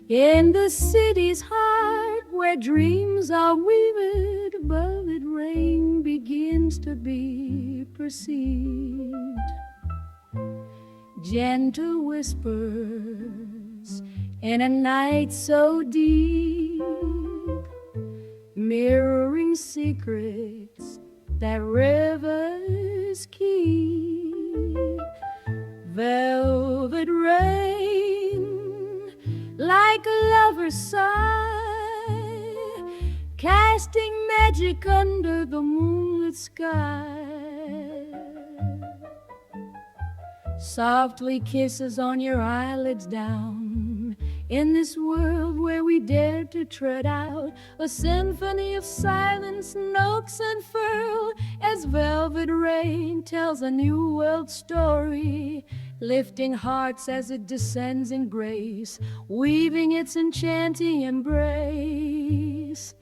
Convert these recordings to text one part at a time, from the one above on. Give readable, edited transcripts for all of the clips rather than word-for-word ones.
In the city's heart, where dreams are weaved, velvet rain begins to be perceived. Gentle whispers in a night so deep, mirroring secrets that rivers keep. Velvet rain, like a lover's sigh, casting magic under the moonlit sky. Softly kisses on your eyelids down, in this world where we dare to tread out a symphony of silence, notes unfurl, as velvet rain tells a new world story, lifting hearts as it descends in grace, weaving its enchanting embrace.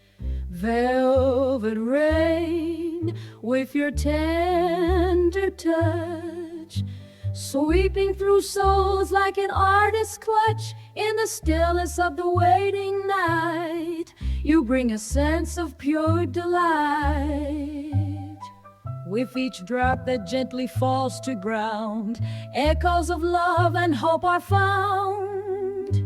Velvet rain, with your tender touch, sweeping through souls like an artist's clutch. In the stillness of the waiting night, you bring a sense of pure delight. With each drop that gently falls to ground, echoes of love and hope are found.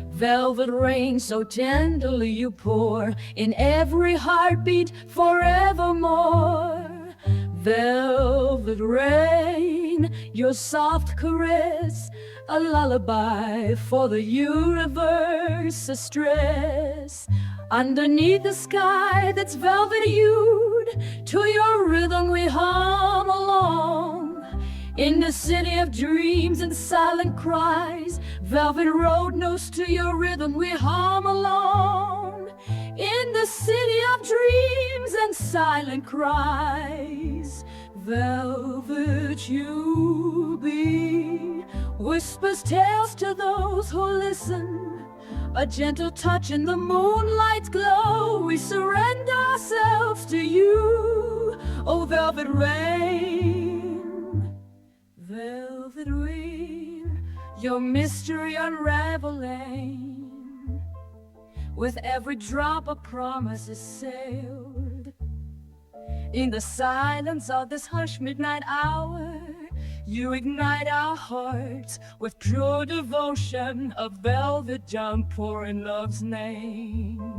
Velvet rain, so tenderly you pour in every heartbeat forevermore. Velvet rain, your soft caress, a lullaby for the universe, a stress. Underneath the sky that's velvet hued, to your rhythm we hum along. In the city of dreams and silent cries, velvet road knows to your rhythm we hum along. In the city of dreams and silent cries, velvet you be, whispers tales to those who listen, a gentle touch in the moonlight's glow. We surrender ourselves to you, oh velvet rain. Velvet rain, your mystery unraveling. With every drop a promise is sailed. In the silence of this hushed midnight hour, you ignite our hearts with pure devotion, a velvet downpour in love's name.